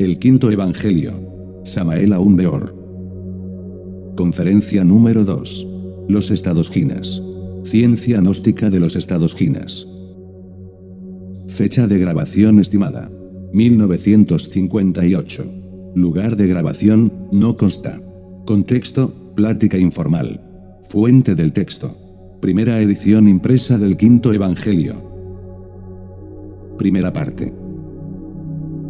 El quinto evangelio. Samael aún Beor. Conferencia número 2. Los estados Ginas. Ciencia gnóstica de los estados Ginas. Fecha de grabación estimada: 1958. Lugar de grabación, no consta. Contexto: plática informal. Fuente del texto: primera edición impresa del quinto evangelio. Primera parte.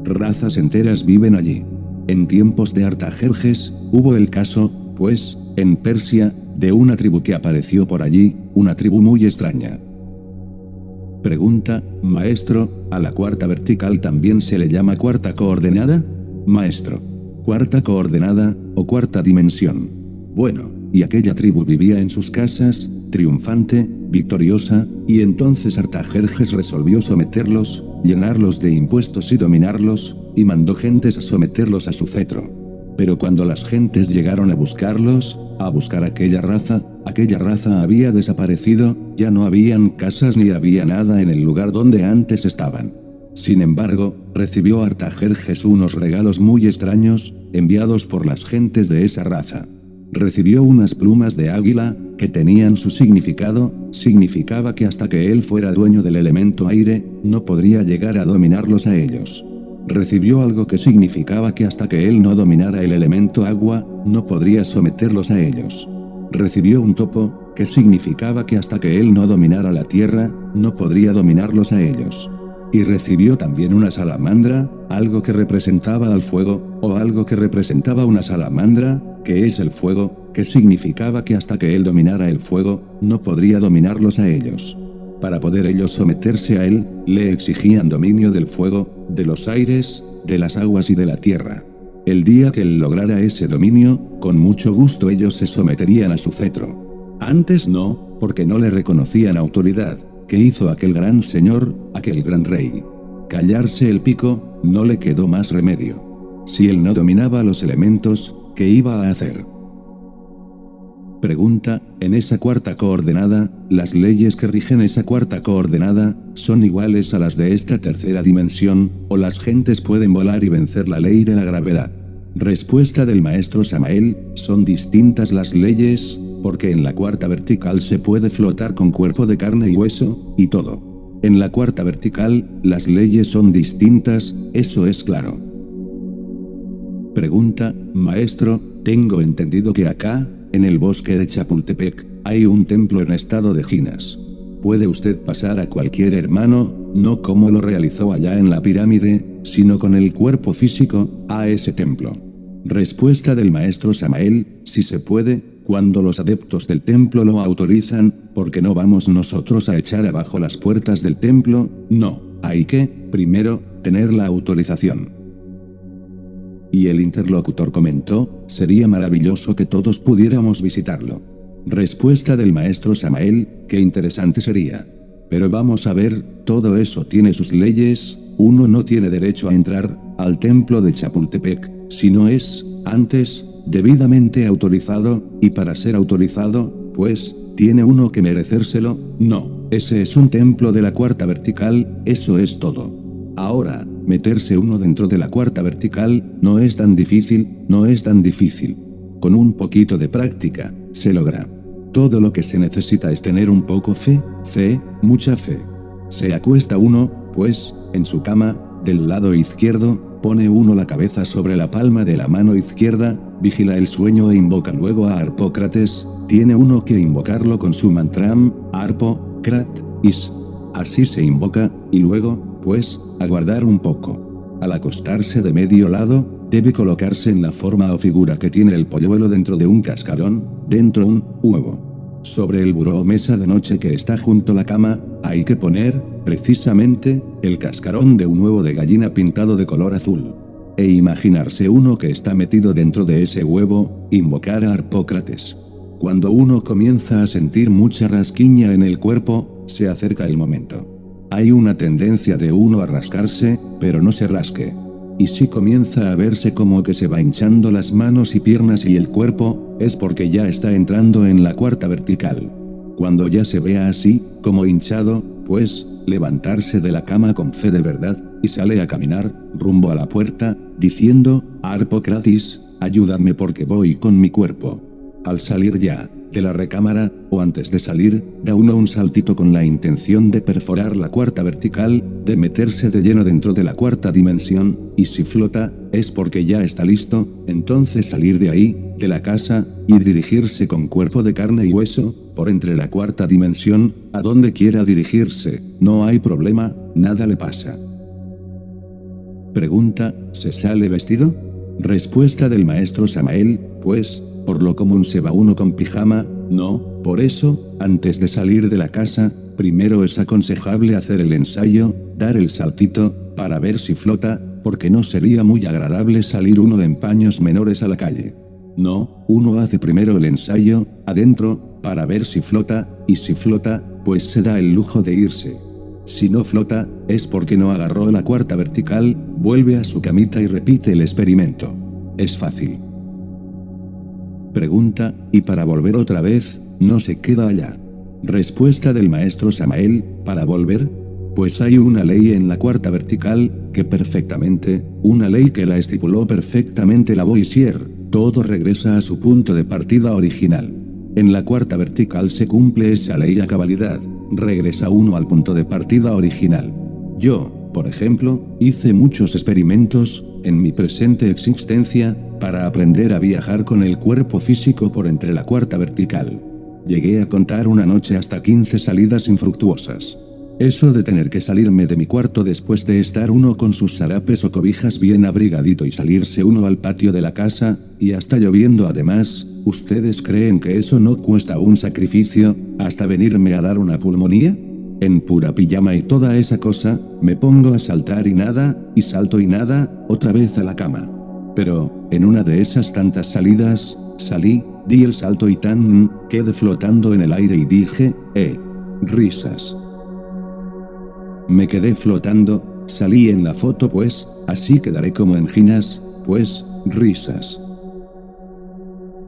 Razas enteras viven allí. En tiempos de Artajerjes, hubo el caso, pues, en Persia, de una tribu que apareció por allí, una tribu muy extraña. Pregunta: maestro, ¿a la cuarta vertical también se le llama cuarta coordenada? Maestro: ¿cuarta coordenada, o cuarta dimensión? Bueno, y aquella tribu vivía en sus casas, triunfante, victoriosa, y entonces Artajerjes resolvió someterlos, llenarlos de impuestos y dominarlos, y mandó gentes a someterlos a su cetro. Pero cuando las gentes llegaron a buscarlos, a buscar aquella raza había desaparecido, ya no habían casas ni había nada en el lugar donde antes estaban. Sin embargo, recibió Artajerjes unos regalos muy extraños, enviados por las gentes de esa raza. Recibió unas plumas de águila, que tenían su significado, significaba que hasta que él fuera dueño del elemento aire, no podría llegar a dominarlos a ellos. Recibió algo que significaba que hasta que él no dominara el elemento agua, no podría someterlos a ellos. Recibió un topo, que significaba que hasta que él no dominara la tierra, no podría dominarlos a ellos. Y recibió también una salamandra, algo que representaba al fuego, o algo que representaba una salamandra, que es el fuego, que significaba que hasta que él dominara el fuego, no podría dominarlos a ellos. Para poder ellos someterse a él, le exigían dominio del fuego, de los aires, de las aguas y de la tierra. El día que él lograra ese dominio, con mucho gusto ellos se someterían a su cetro. Antes no, porque no le reconocían autoridad. ¿Qué hizo aquel gran señor, aquel gran rey? Callarse el pico, no le quedó más remedio. Si él no dominaba los elementos, ¿qué iba a hacer? Pregunta: en esa cuarta coordenada, ¿las leyes que rigen esa cuarta coordenada, son iguales a las de esta tercera dimensión, o las gentes pueden volar y vencer la ley de la gravedad? Respuesta del maestro Samael: son distintas las leyes, porque en la cuarta vertical se puede flotar con cuerpo de carne y hueso, y todo. En la cuarta vertical, las leyes son distintas, eso es claro. Pregunta: maestro, tengo entendido que acá, en el bosque de Chapultepec, hay un templo en estado de Ginas. ¿Puede usted pasar a cualquier hermano, no como lo realizó allá en la pirámide, sino con el cuerpo físico, a ese templo? Respuesta del maestro Samael: sí se puede, cuando los adeptos del templo lo autorizan, porque no vamos nosotros a echar abajo las puertas del templo, no, hay que, primero, tener la autorización. Y el interlocutor comentó: sería maravilloso que todos pudiéramos visitarlo. Respuesta del maestro Samael: qué interesante sería. Pero vamos a ver, todo eso tiene sus leyes, uno no tiene derecho a entrar al templo de Chapultepec, si no es, antes, debidamente autorizado, y para ser autorizado, pues, ¿tiene uno que merecérselo? No, ese es un templo de la cuarta vertical, eso es todo. Ahora, meterse uno dentro de la cuarta vertical, no es tan difícil, no es tan difícil. Con un poquito de práctica, se logra. Todo lo que se necesita es tener un poco fe, mucha fe. Se acuesta uno, pues, en su cama, del lado izquierdo, pone uno la cabeza sobre la palma de la mano izquierda, vigila el sueño e invoca luego a Harpócrates, tiene uno que invocarlo con su mantram, Harpo, Crat, Is. Así se invoca, y luego, pues, aguardar un poco. Al acostarse de medio lado, debe colocarse en la forma o figura que tiene el polluelo dentro de un cascarón, dentro un huevo. Sobre el buró o mesa de noche que está junto a la cama, hay que poner, precisamente, el cascarón de un huevo de gallina pintado de color azul. E imaginarse uno que está metido dentro de ese huevo, invocar a Harpócrates. Cuando uno comienza a sentir mucha rasquiña en el cuerpo, se acerca el momento. Hay una tendencia de uno a rascarse, pero no se rasque. Y si comienza a verse como que se va hinchando las manos y piernas y el cuerpo, es porque ya está entrando en la cuarta vertical. Cuando ya se vea así, como hinchado, pues, levantarse de la cama con fe de verdad, y sale a caminar, rumbo a la puerta, diciendo, Harpocratis, ayúdame porque voy con mi cuerpo. Al salir ya de la recámara, o antes de salir, da uno un saltito con la intención de perforar la cuarta vertical, de meterse de lleno dentro de la cuarta dimensión, y si flota, es porque ya está listo, entonces salir de ahí, de la casa, y dirigirse con cuerpo de carne y hueso, por entre la cuarta dimensión, a donde quiera dirigirse, no hay problema, nada le pasa. Pregunta, ¿se sale vestido? Respuesta del maestro Samael, pues, por lo común se va uno con pijama, no, por eso, antes de salir de la casa, primero es aconsejable hacer el ensayo, dar el saltito, para ver si flota, porque no sería muy agradable salir uno en paños menores a la calle. No, uno hace primero el ensayo, adentro, para ver si flota, y si flota, pues se da el lujo de irse. Si no flota, es porque no agarró la cuarta vertical, vuelve a su camita y repite el experimento. Es fácil. Pregunta, ¿y para volver otra vez, no se queda allá? Respuesta del maestro Samael, ¿para volver? Pues hay una ley en la cuarta vertical, que perfectamente, una ley que la estipuló perfectamente Lavoisier, todo regresa a su punto de partida original. En la cuarta vertical se cumple esa ley a cabalidad, regresa uno al punto de partida original. Yo, por ejemplo, hice muchos experimentos, en mi presente existencia, para aprender a viajar con el cuerpo físico por entre la cuarta vertical. Llegué a contar una noche hasta 15 salidas infructuosas. Eso de tener que salirme de mi cuarto después de estar uno con sus sarapes o cobijas bien abrigadito y salirse uno al patio de la casa, y hasta lloviendo además, ¿ustedes creen que eso no cuesta un sacrificio, hasta venirme a dar una pulmonía? En pura pijama y toda esa cosa, me pongo a saltar y nada, y salto y nada, otra vez a la cama. Pero, en una de esas tantas salidas, salí, di el salto y quedé flotando en el aire y dije, risas. Me quedé flotando, salí en la foto pues, así quedaré como en Ginas, pues, risas.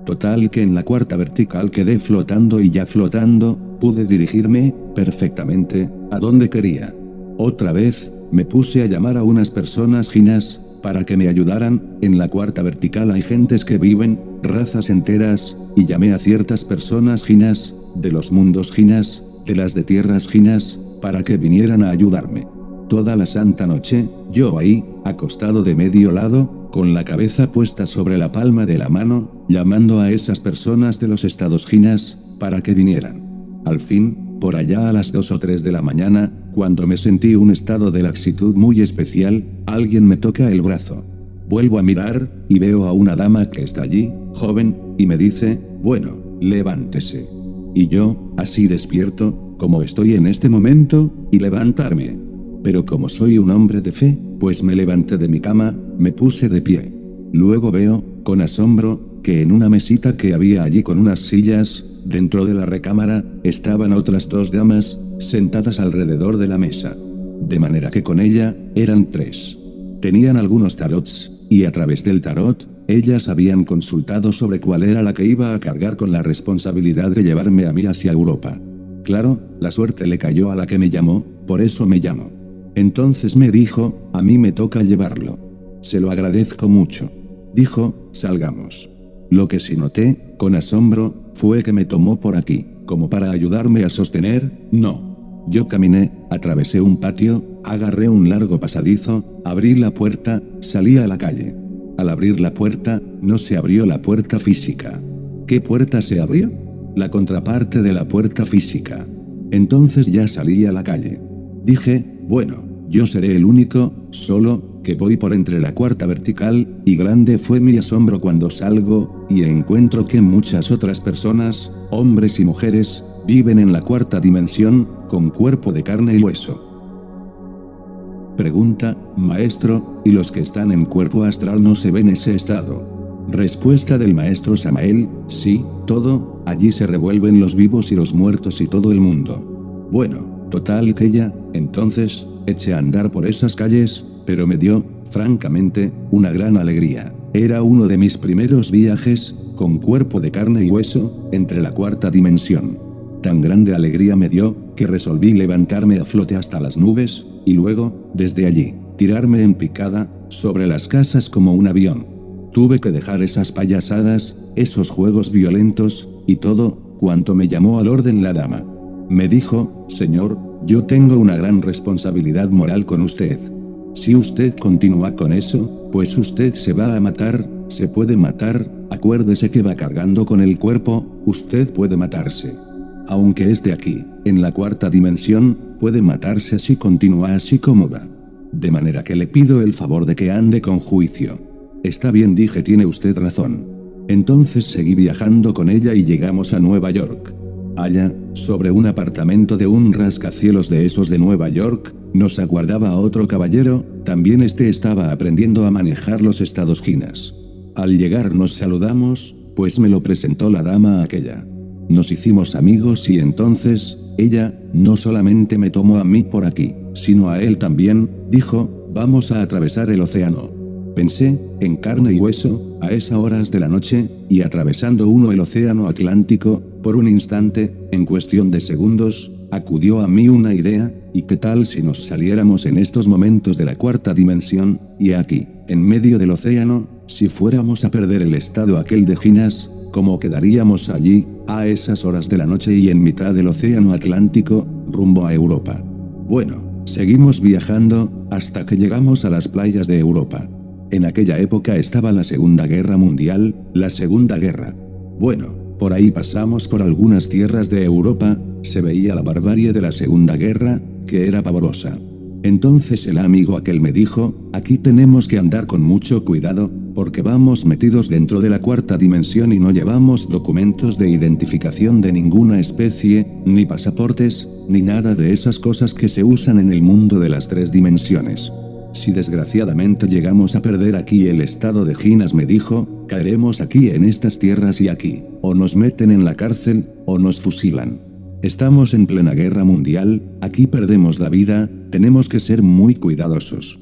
Total que en la cuarta vertical quedé flotando y ya flotando, pude dirigirme, perfectamente, a donde quería. Otra vez, me puse a llamar a unas personas Ginas, para que me ayudaran, en la cuarta vertical hay gentes que viven, razas enteras, y llamé a ciertas personas Ginas, de los mundos Ginas, de las de tierras Ginas, para que vinieran a ayudarme. Toda la santa noche, yo ahí, acostado de medio lado, con la cabeza puesta sobre la palma de la mano, llamando a esas personas de los estados Ginas, para que vinieran. Al fin, por allá a las 2 o 3 de la mañana, cuando me sentí un estado de laxitud muy especial, alguien me toca el brazo. Vuelvo a mirar, y veo a una dama que está allí, joven, y me dice, bueno, levántese. Y yo, así despierto, como estoy en este momento, y levantarme. Pero como soy un hombre de fe, pues me levanté de mi cama, me puse de pie. Luego veo, con asombro, que en una mesita que había allí con unas sillas, dentro de la recámara, estaban otras 2 damas, sentadas alrededor de la mesa. De manera que con ella, eran 3. Tenían algunos tarots, y a través del tarot, ellas habían consultado sobre cuál era la que iba a cargar con la responsabilidad de llevarme a mí hacia Europa. Claro, la suerte le cayó a la que me llamó, por eso me llamó. Entonces me dijo, a mí me toca llevarlo. Se lo agradezco mucho. Dijo, salgamos. Lo que sí noté, con asombro, fue que me tomó por aquí, como para ayudarme a sostener, no. Yo caminé, atravesé un patio, agarré un largo pasadizo, abrí la puerta, salí a la calle. Al abrir la puerta, no se abrió la puerta física. ¿Qué puerta se abrió? La contraparte de la puerta física. Entonces ya salí a la calle. Dije, bueno, yo seré el único, solo, que voy por entre la cuarta vertical, y grande fue mi asombro cuando salgo, y encuentro que muchas otras personas, hombres y mujeres, viven en la cuarta dimensión, con cuerpo de carne y hueso. Pregunta, maestro, ¿y los que están en cuerpo astral no se ven ese estado? Respuesta del maestro Samael, sí, todo, allí se revuelven los vivos y los muertos y todo el mundo. Bueno, total que ya, entonces, eché a andar por esas calles, pero me dio, francamente, una gran alegría. Era uno de mis primeros viajes, con cuerpo de carne y hueso, entre la cuarta dimensión. Tan grande alegría me dio, que resolví levantarme a flote hasta las nubes, y luego, desde allí, tirarme en picada, sobre las casas como un avión. Tuve que dejar esas payasadas, esos juegos violentos, y todo, cuanto me llamó al orden la dama. Me dijo, señor, yo tengo una gran responsabilidad moral con usted. Si usted continúa con eso, pues usted se va a matar, se puede matar, acuérdese que va cargando con el cuerpo, usted puede matarse. Aunque esté aquí, en la cuarta dimensión, puede matarse si continúa así como va. De manera que le pido el favor de que ande con juicio. Está bien, dije, tiene usted razón. Entonces seguí viajando con ella y llegamos a Nueva York. Allá, sobre un apartamento de un rascacielos de esos de Nueva York, nos aguardaba otro caballero, también estaba aprendiendo a manejar los estados ginas. Al llegar nos saludamos, pues me lo presentó la dama aquella. Nos hicimos amigos y entonces, ella, no solamente me tomó a mí por aquí, sino a él también, dijo, vamos a atravesar el océano. Pensé, en carne y hueso, a esas horas de la noche, y atravesando uno el océano Atlántico, por un instante, en cuestión de segundos, acudió a mí una idea, ¿y qué tal si nos saliéramos en estos momentos de la cuarta dimensión, y aquí, en medio del océano, si fuéramos a perder el estado aquel de Ginas, cómo quedaríamos allí, a esas horas de la noche y en mitad del océano Atlántico, rumbo a Europa? Bueno, seguimos viajando, hasta que llegamos a las playas de Europa. En aquella época estaba la Segunda Guerra Mundial, la Segunda Guerra. Bueno, por ahí pasamos por algunas tierras de Europa, se veía la barbarie de la Segunda Guerra, que era pavorosa. Entonces el amigo aquel me dijo, aquí tenemos que andar con mucho cuidado, porque vamos metidos dentro de la cuarta dimensión y no llevamos documentos de identificación de ninguna especie, ni pasaportes, ni nada de esas cosas que se usan en el mundo de las tres dimensiones. Si desgraciadamente llegamos a perder aquí el estado de Ginas, me dijo, caeremos aquí en estas tierras y aquí, o nos meten en la cárcel, o nos fusilan. Estamos en plena guerra mundial, aquí perdemos la vida, tenemos que ser muy cuidadosos.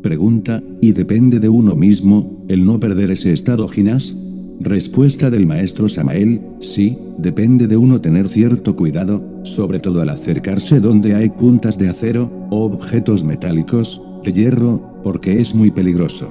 Pregunta, ¿y depende de uno mismo, el no perder ese estado Ginas? Respuesta del maestro Samael, sí, depende de uno tener cierto cuidado, sobre todo al acercarse donde hay puntas de acero, o objetos metálicos, de hierro, porque es muy peligroso.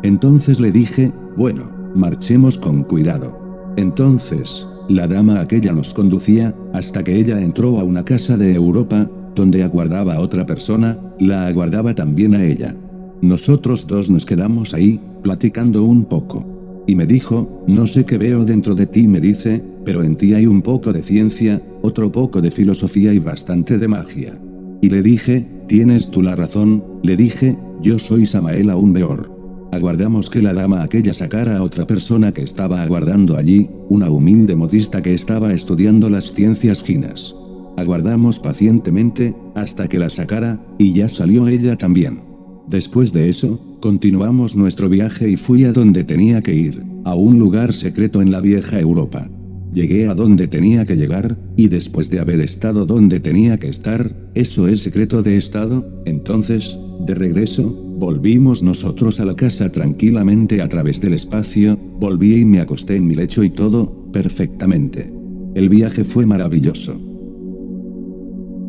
Entonces le dije, bueno, marchemos con cuidado. Entonces, la dama aquella nos conducía, hasta que ella entró a una casa de Europa, donde aguardaba a otra persona, la aguardaba también a ella. Nosotros dos nos quedamos ahí, platicando un poco. Y me dijo, no sé qué veo dentro de ti, me dice, pero en ti hay un poco de ciencia, otro poco de filosofía y bastante de magia. Y le dije, tienes tú la razón, le dije, yo soy Samael aún peor. Aguardamos que la dama aquella sacara a otra persona que estaba aguardando allí, una humilde modista que estaba estudiando las ciencias ginas. Aguardamos pacientemente, hasta que la sacara, y ya salió ella también. Después de eso, continuamos nuestro viaje y fui a donde tenía que ir, a un lugar secreto en la vieja Europa. Llegué a donde tenía que llegar, y después de haber estado donde tenía que estar, eso es secreto de estado, entonces, de regreso, volvimos nosotros a la casa tranquilamente a través del espacio, volví y me acosté en mi lecho y todo, perfectamente. El viaje fue maravilloso.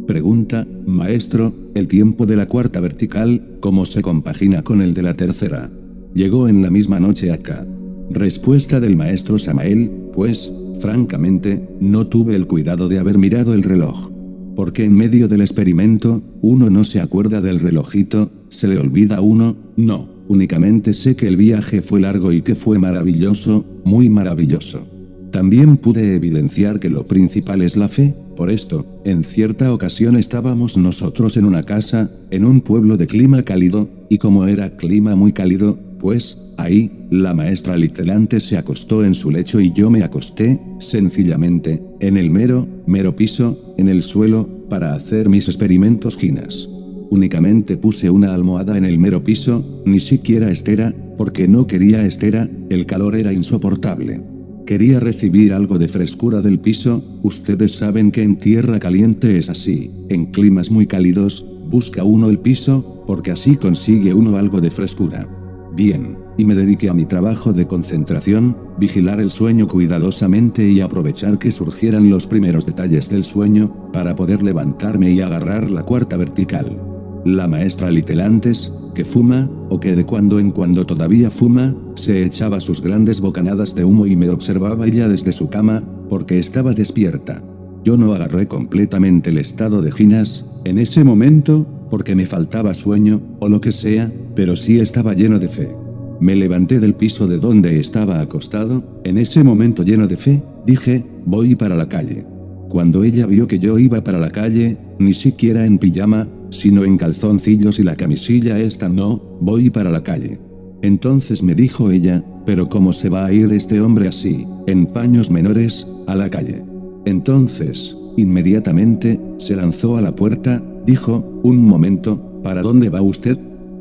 Pregunta, maestro, ¿el tiempo de la cuarta vertical, cómo se compagina con el de la tercera? Llegó en la misma noche acá. Respuesta del maestro Samael, pues, francamente, no tuve el cuidado de haber mirado el reloj. Porque en medio del experimento, uno no se acuerda del relojito, se le olvida a uno, no, únicamente sé que el viaje fue largo y que fue maravilloso, muy maravilloso. También pude evidenciar que lo principal es la fe. Por esto, en cierta ocasión estábamos nosotros en una casa, en un pueblo de clima cálido, y como era clima muy cálido, pues, ahí, la maestra literalmente se acostó en su lecho y yo me acosté, sencillamente, en el mero piso, en el suelo, para hacer mis experimentos ginas. Únicamente puse una almohada en el mero piso, ni siquiera estera, porque no quería estera, el calor era insoportable. Quería recibir algo de frescura del piso, ustedes saben que en tierra caliente es así, en climas muy cálidos, busca uno el piso, porque así consigue uno algo de frescura. Bien, y me dediqué a mi trabajo de concentración, vigilar el sueño cuidadosamente y aprovechar que surgieran los primeros detalles del sueño, para poder levantarme y agarrar la cuarta vertical. La maestra Litelantes, que fuma, o que de cuando en cuando todavía fuma, se echaba sus grandes bocanadas de humo y me observaba ella desde su cama, porque estaba despierta. Yo no agarré completamente el estado de ginas, en ese momento, porque me faltaba sueño, o lo que sea, pero sí estaba lleno de fe. Me levanté del piso de donde estaba acostado, en ese momento lleno de fe, dije, voy para la calle. Cuando ella vio que yo iba para la calle, ni siquiera en pijama, sino en calzoncillos y la camisilla esta no, voy para la calle. Entonces me dijo ella, pero ¿cómo se va a ir este hombre así, en paños menores, a la calle? Entonces, inmediatamente, se lanzó a la puerta, dijo, un momento, ¿para dónde va usted?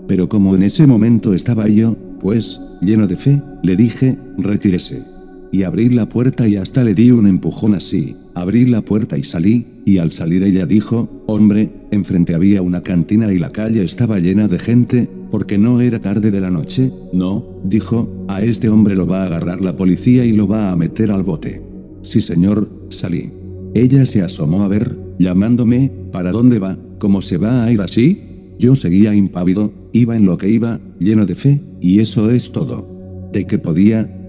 Pero como en ese momento estaba yo, pues, lleno de fe, le dije, retírese. Y abrí la puerta y hasta le di un empujón así, abrí la puerta y salí, y al salir ella dijo, hombre, enfrente había una cantina y la calle estaba llena de gente, porque no era tarde de la noche, no, dijo, a este hombre lo va a agarrar la policía y lo va a meter al bote. Sí señor, salí. Ella se asomó a ver, llamándome, ¿para dónde va? ¿Cómo se va a ir así? Yo seguía impávido, iba en lo que iba, lleno de fe, y eso es todo. De que podía,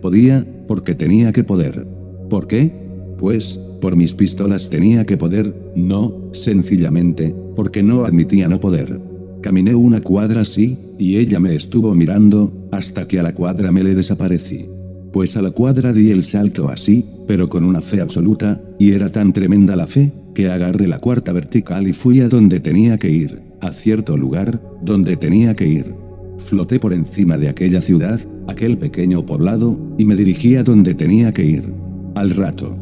porque tenía que poder. ¿Por qué? Pues, por mis pistolas tenía que poder, no, sencillamente, porque no admitía no poder. Caminé una cuadra así, y ella me estuvo mirando, hasta que a la cuadra me le desaparecí. Pues a la cuadra di el salto así, pero con una fe absoluta, y era tan tremenda la fe, que agarré la cuarta vertical y fui a donde tenía que ir, a cierto lugar, donde tenía que ir. Floté por encima de aquella ciudad, aquel pequeño poblado, y me dirigí a donde tenía que ir. Al rato.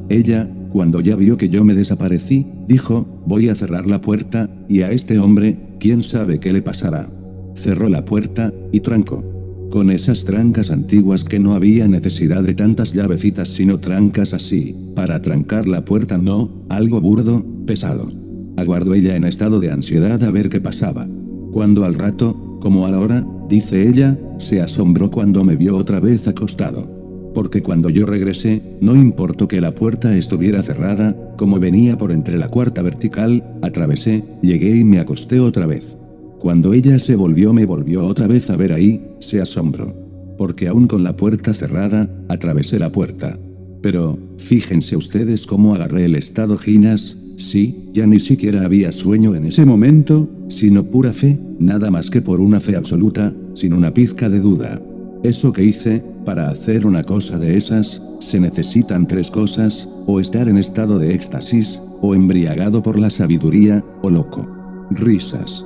Ella, cuando ya vio que yo me desaparecí, dijo, voy a cerrar la puerta, y a este hombre, quién sabe qué le pasará. Cerró la puerta, y trancó. Con esas trancas antiguas que no había necesidad de tantas llavecitas sino trancas así, para trancar la puerta no, algo burdo, pesado. Aguardó ella en estado de ansiedad a ver qué pasaba. Cuando al rato, como a la hora, dice ella, se asombró cuando me vio otra vez acostado. Porque cuando yo regresé, no importó que la puerta estuviera cerrada, como venía por entre la cuarta vertical, atravesé, llegué y me acosté otra vez. Cuando ella se volvió me volvió otra vez a ver ahí, se asombró. Porque aún con la puerta cerrada, atravesé la puerta. Pero, fíjense ustedes cómo agarré el estado ginas, sí, ya ni siquiera había sueño en ese momento, sino pura fe, nada más que por una fe absoluta, sin una pizca de duda. Eso que hice, para hacer una cosa de esas, se necesitan tres cosas, o estar en estado de éxtasis, o embriagado por la sabiduría, o loco. Risas.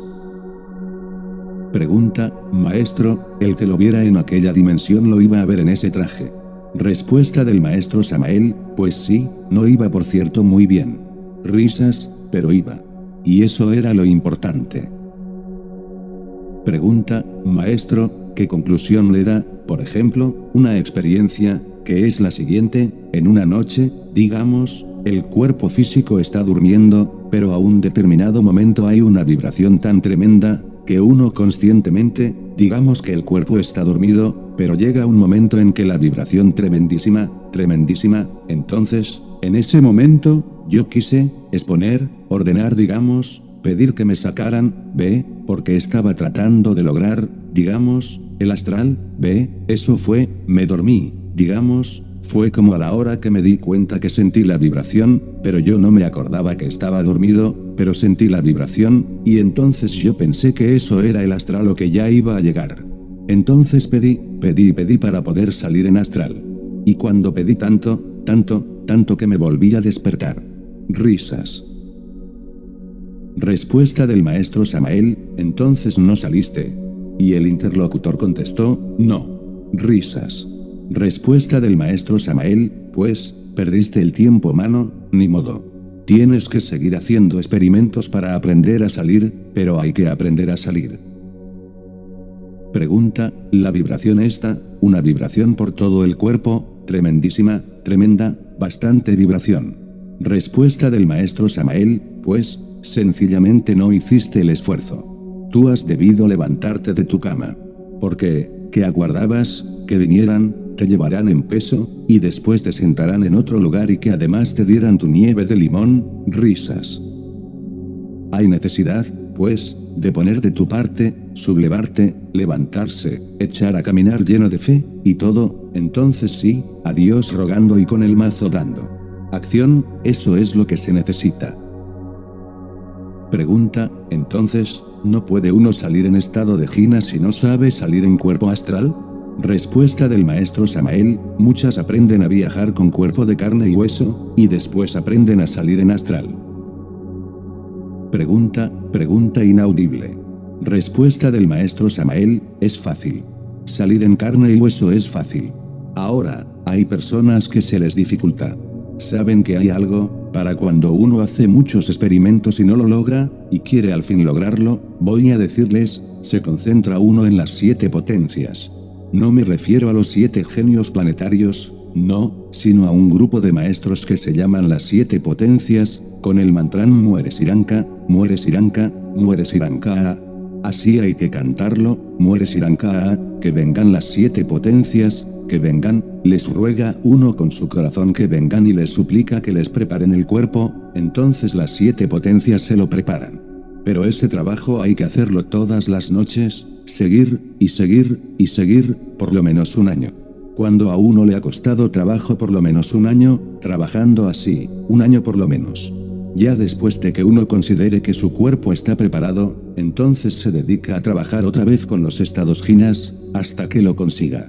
Pregunta, maestro, el que lo viera en aquella dimensión lo iba a ver en ese traje. Respuesta del maestro Samael, pues sí, no iba por cierto muy bien. Risas, pero iba. Y eso era lo importante. Pregunta, maestro, ¿qué conclusión le da, por ejemplo, una experiencia, que es la siguiente, en una noche, digamos, el cuerpo físico está durmiendo, pero a un determinado momento hay una vibración tan tremenda, que uno conscientemente, digamos que el cuerpo está dormido, pero llega un momento en que la vibración tremendísima, entonces, en ese momento, yo quise, exponer, ordenar digamos, pedir que me sacaran, porque estaba tratando de lograr, digamos, el astral, eso fue, me dormí, digamos, fue como a la hora que me di cuenta que sentí la vibración, pero yo no me acordaba que estaba dormido, pero sentí la vibración, y entonces yo pensé que eso era el astral o que ya iba a llegar. Entonces pedí para poder salir en astral. Y cuando pedí tanto que me volví a despertar. Risas. Respuesta del maestro Samael, entonces no saliste. Y el interlocutor contestó, no. Risas. Respuesta del maestro Samael, pues, perdiste el tiempo mano, ni modo. Tienes que seguir haciendo experimentos para aprender a salir, pero hay que aprender a salir. Pregunta, la vibración esta, una vibración por todo el cuerpo, tremendísima, tremenda, bastante vibración. Respuesta del maestro Samael, pues, sencillamente no hiciste el esfuerzo. Tú has debido levantarte de tu cama. Porque, ¿qué aguardabas? Que vinieran, te llevarán en peso, y después te sentarán en otro lugar y que además te dieran tu nieve de limón, risas. ¿Hay necesidad? pues, de poner de tu parte, sublevarte, levantarse, echar a caminar lleno de fe, y todo, entonces sí, a Dios rogando y con el mazo dando. Acción, eso es lo que se necesita. Pregunta, entonces, ¿no puede uno salir en estado de jina si no sabe salir en cuerpo astral? Respuesta del maestro Samael, muchas aprenden a viajar con cuerpo de carne y hueso, y después aprenden a salir en astral. Pregunta inaudible. Respuesta del maestro Samael, es fácil. Salir en carne y hueso es fácil. Ahora, hay personas que se les dificulta. Saben que hay algo, para cuando uno hace muchos experimentos y no lo logra, y quiere al fin lograrlo, voy a decirles, se concentra uno en las 7 potencias. No me refiero a los 7 genios planetarios, no, sino a un grupo de maestros que se llaman las 7 potencias, con el mantrán Muere Siranka, Muere Siranka, Muere Siranka. Así hay que cantarlo, Muere Siranka, que vengan las 7 potencias, que vengan, les ruega uno con su corazón que vengan y les suplica que les preparen el cuerpo, entonces las 7 potencias se lo preparan. Pero ese trabajo hay que hacerlo todas las noches, seguir, y seguir, y seguir, por lo menos un año. Cuando a uno le ha costado trabajo por lo menos un año, trabajando así, un año por lo menos. Ya después de que uno considere que su cuerpo está preparado, entonces se dedica a trabajar otra vez con los estados jinas, hasta que lo consiga.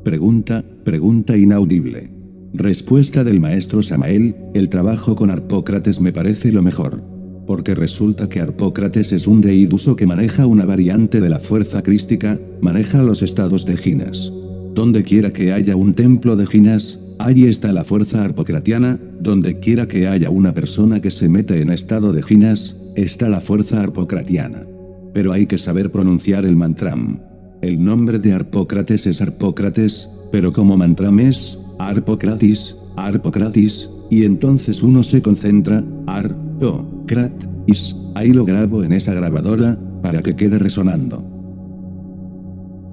Pregunta inaudible. Respuesta del maestro Samael, el trabajo con Harpócrates me parece lo mejor. Porque resulta que Harpócrates es un deiduso que maneja una variante de la fuerza crística, maneja los estados de jinas. Donde quiera que haya un templo de jinas, allí está la fuerza harpocratiana, donde quiera que haya una persona que se mete en estado de jinas, está la fuerza harpocratiana. Pero hay que saber pronunciar el mantram. El nombre de Harpócrates es Harpócrates, pero como mantram es Harpocratis, Harpocratis, y entonces uno se concentra, Harpocratis, ahí lo grabo en esa grabadora, para que quede resonando.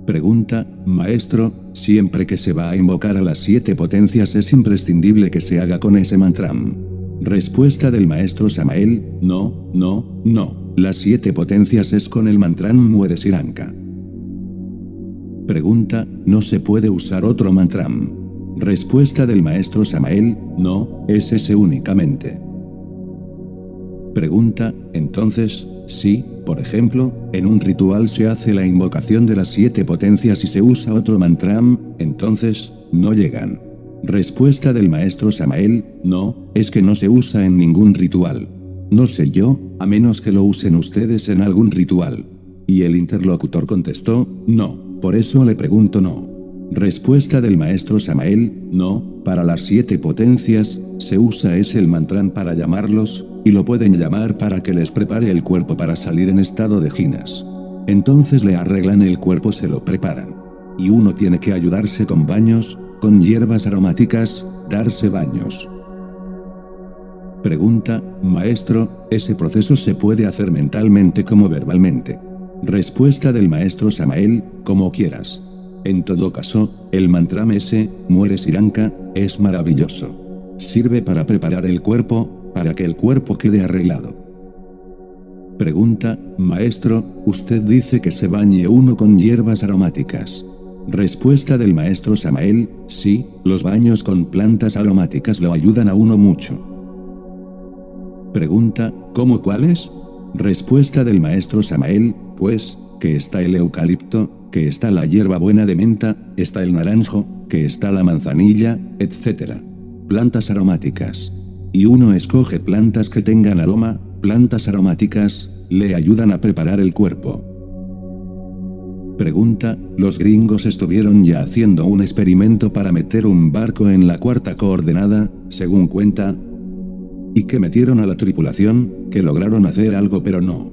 Pregunta, maestro, siempre que se va a invocar a las 7 potencias es imprescindible que se haga con ese mantram. Respuesta del maestro Samael, no, las 7 potencias es con el mantram Muere Siranka. Pregunta, ¿no se puede usar otro mantram? Respuesta del maestro Samael, no, es ese únicamente. Pregunta, entonces, si, por ejemplo, en un ritual se hace la invocación de las 7 potencias y se usa otro mantram, entonces, no llegan. Respuesta del maestro Samael, no, es que no se usa en ningún ritual. No sé yo, a menos que lo usen ustedes en algún ritual. Y el interlocutor contestó, no, por eso le pregunto no. Respuesta del maestro Samael, no, para las 7 potencias, se usa el mantram para llamarlos, y lo pueden llamar para que les prepare el cuerpo para salir en estado de jinas. Entonces le arreglan el cuerpo, se lo preparan. Y uno tiene que ayudarse con baños, con hierbas aromáticas, darse baños. Pregunta, maestro, ¿ese proceso se puede hacer mentalmente como verbalmente? Respuesta del maestro Samael, como quieras. En todo caso, el mantram ese, Muere Siranka, es maravilloso. Sirve para preparar el cuerpo, para que el cuerpo quede arreglado. Pregunta, maestro, usted dice que se bañe uno con hierbas aromáticas. Respuesta del maestro Samael, sí, los baños con plantas aromáticas lo ayudan a uno mucho. Pregunta, ¿cómo cuáles? Respuesta del maestro Samael, pues, que está el eucalipto, que está la hierba buena de menta, está el naranjo, que está la manzanilla, etc. Plantas aromáticas. Y uno escoge plantas que tengan aroma, plantas aromáticas, le ayudan a preparar el cuerpo. Pregunta, los gringos estuvieron ya haciendo un experimento para meter un barco en la 4ª coordenada, según cuenta. ¿Y que metieron a la tripulación, que lograron hacer algo pero no?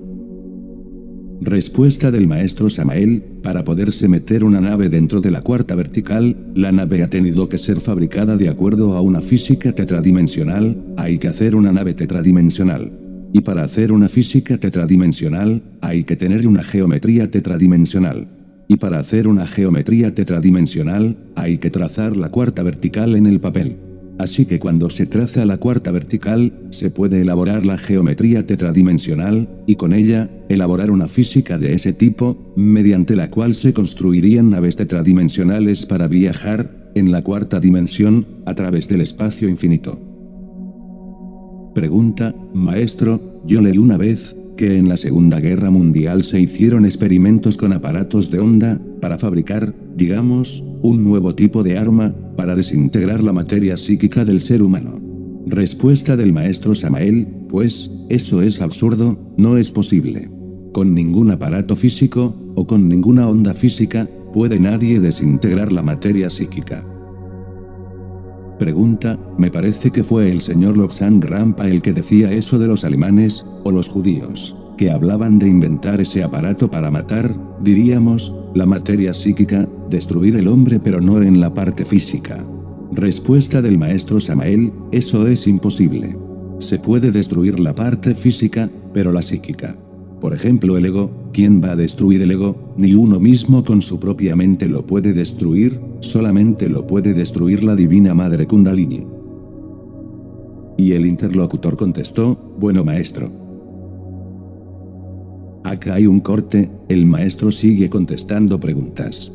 Respuesta del maestro Samael, para poderse meter una nave dentro de la 4ª vertical, la nave ha tenido que ser fabricada de acuerdo a una física tetradimensional, hay que hacer una nave tetradimensional. Y para hacer una física tetradimensional, hay que tener una geometría tetradimensional. Y para hacer una geometría tetradimensional, hay que trazar la 4ª vertical en el papel. Así que cuando se traza la cuarta vertical, se puede elaborar la geometría tetradimensional, y con ella, elaborar una física de ese tipo, mediante la cual se construirían naves tetradimensionales para viajar, en la cuarta dimensión, a través del espacio infinito. Pregunta, maestro, yo leí una vez, que en la Segunda Guerra Mundial se hicieron experimentos con aparatos de onda, para fabricar, digamos, un nuevo tipo de arma, para desintegrar la materia psíquica del ser humano. Respuesta del maestro Samael, pues, eso es absurdo, no es posible. Con ningún aparato físico, o con ninguna onda física, puede nadie desintegrar la materia psíquica. Pregunta, me parece que fue el señor Lobsang Rampa el que decía eso de los alemanes, o los judíos, que hablaban de inventar ese aparato para matar, diríamos, la materia psíquica, destruir el hombre pero no en la parte física. Respuesta del maestro Samael, eso es imposible. Se puede destruir la parte física, pero la psíquica. Por ejemplo el ego, ¿quién va a destruir el ego? Ni uno mismo con su propia mente lo puede destruir, solamente lo puede destruir la divina madre Kundalini. Y el interlocutor contestó, bueno maestro. Acá hay un corte, el maestro sigue contestando preguntas.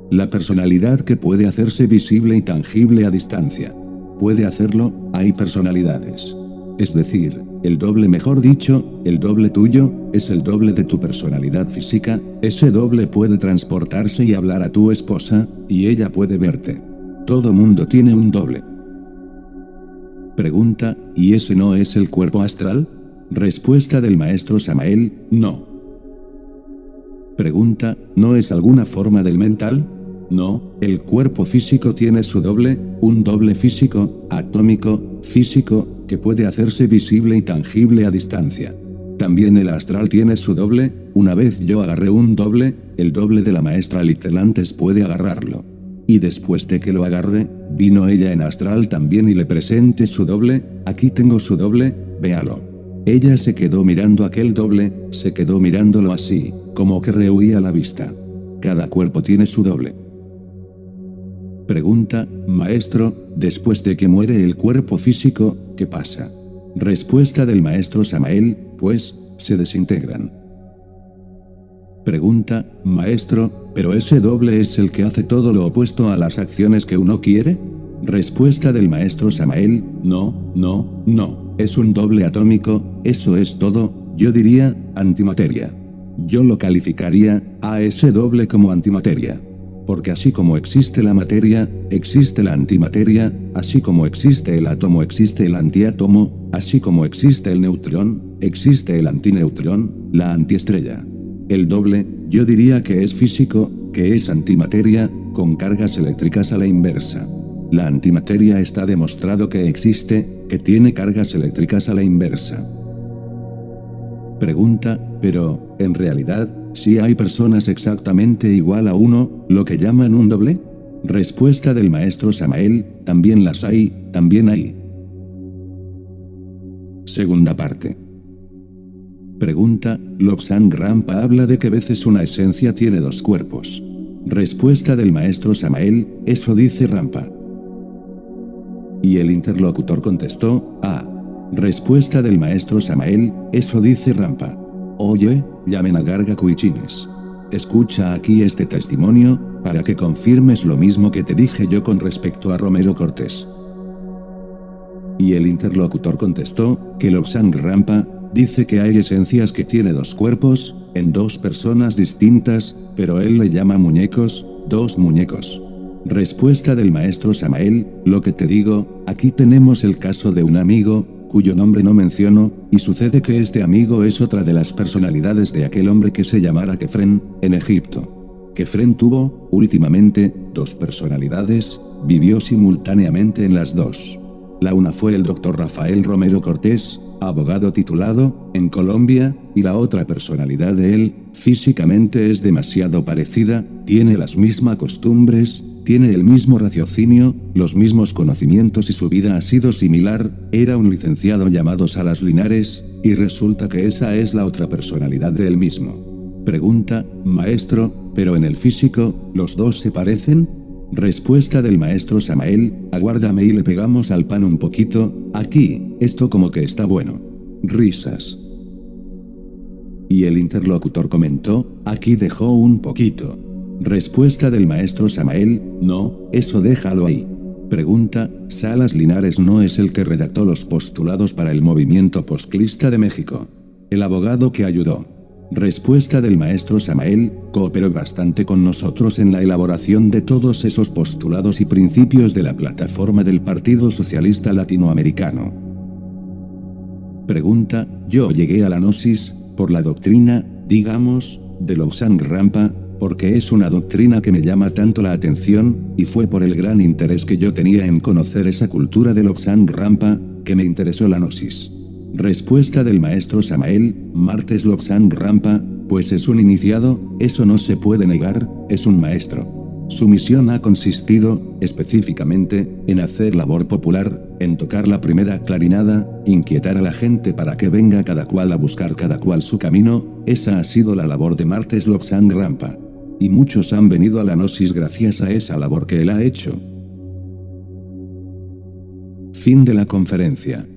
La personalidad que puede hacerse visible y tangible a distancia. Puede hacerlo, hay personalidades. Es decir, el doble, mejor dicho, el doble tuyo, es el doble de tu personalidad física, ese doble puede transportarse y hablar a tu esposa, y ella puede verte. Todo mundo tiene un doble. Pregunta, ¿y ese no es el cuerpo astral? Respuesta del maestro Samael, no. Pregunta, ¿no es alguna forma del mental? No, el cuerpo físico tiene su doble, un doble físico, atómico, físico, que puede hacerse visible y tangible a distancia. También el astral tiene su doble, una vez yo agarré un doble, el doble de la maestra Littelantes puede agarrarlo. Y después de que lo agarre, vino ella en astral también y le presenté su doble, aquí tengo su doble, véalo. Ella se quedó mirando aquel doble, se quedó mirándolo así, como que rehuía la vista. Cada cuerpo tiene su doble. Pregunta, maestro, después de que muere el cuerpo físico, ¿qué pasa? Respuesta del maestro Samael, pues, se desintegran. Pregunta, maestro, ¿pero ese doble es el que hace todo lo opuesto a las acciones que uno quiere? Respuesta del maestro Samael, no, no, no, es un doble atómico, eso es todo, yo diría, antimateria. Yo lo calificaría, a ese doble como antimateria. Porque así como existe la materia, existe la antimateria, así como existe el átomo existe el antiátomo, así como existe el neutrón, existe el antineutrón, la antiestrella. El doble, yo diría que es físico, que es antimateria, con cargas eléctricas a la inversa. La antimateria está demostrado que existe, que tiene cargas eléctricas a la inversa. Pregunta, pero, en realidad, si hay personas exactamente igual a uno, lo que llaman un doble? Respuesta del maestro Samael, también las hay, también hay. Segunda parte. Pregunta, Lobsang Rampa habla de que a veces una esencia tiene dos cuerpos. Respuesta del maestro Samael, eso dice Rampa. Y el interlocutor contestó, respuesta del maestro Samael, eso dice Rampa. Oye, llamen a Garga Cuichines. Escucha aquí este testimonio, para que confirmes lo mismo que te dije yo con respecto a Romero Cortés. Y el interlocutor contestó, que Lobsang Rampa dice que hay esencias que tiene dos cuerpos, en dos personas distintas, pero él le llama muñecos, dos muñecos. Respuesta del maestro Samael, lo que te digo, aquí tenemos el caso de un amigo, cuyo nombre no menciono, y sucede que este amigo es otra de las personalidades de aquel hombre que se llamara Kefren, en Egipto. Kefren tuvo, últimamente, dos personalidades, vivió simultáneamente en las dos. La una fue el Dr. Rafael Romero Cortés, abogado titulado, en Colombia, y la otra personalidad de él, físicamente es demasiado parecida, tiene las mismas costumbres, tiene el mismo raciocinio, los mismos conocimientos y su vida ha sido similar, era un licenciado llamado Salas Linares, y resulta que esa es la otra personalidad de él mismo. Pregunta, maestro, ¿pero en el físico, los dos se parecen? Respuesta del maestro Samael: aguárdame y le pegamos al pan un poquito, aquí, esto como que está bueno. Risas. Y el interlocutor comentó: aquí dejó un poquito. Respuesta del maestro Samael: no, eso déjalo ahí. Pregunta: Salas Linares no es el que redactó los postulados para el movimiento posclista de México. El abogado que ayudó. Respuesta del maestro Samael: cooperó bastante con nosotros en la elaboración de todos esos postulados y principios de la plataforma del Partido Socialista Latinoamericano. Pregunta: yo llegué a la gnosis, por la doctrina, digamos, de Lobsang-Rampa, porque es una doctrina que me llama tanto la atención, y fue por el gran interés que yo tenía en conocer esa cultura de Lobsang-Rampa, que me interesó la gnosis. Respuesta del maestro Samael: Martes Lobsang-Rampa, pues es un iniciado, eso no se puede negar, es un maestro. Su misión ha consistido, específicamente, en hacer labor popular, en tocar la primera clarinada, inquietar a la gente para que venga cada cual a buscar cada cual su camino, esa ha sido la labor de Martes Lobsang-Rampa. Y muchos han venido a la gnosis gracias a esa labor que él ha hecho. Fin de la conferencia.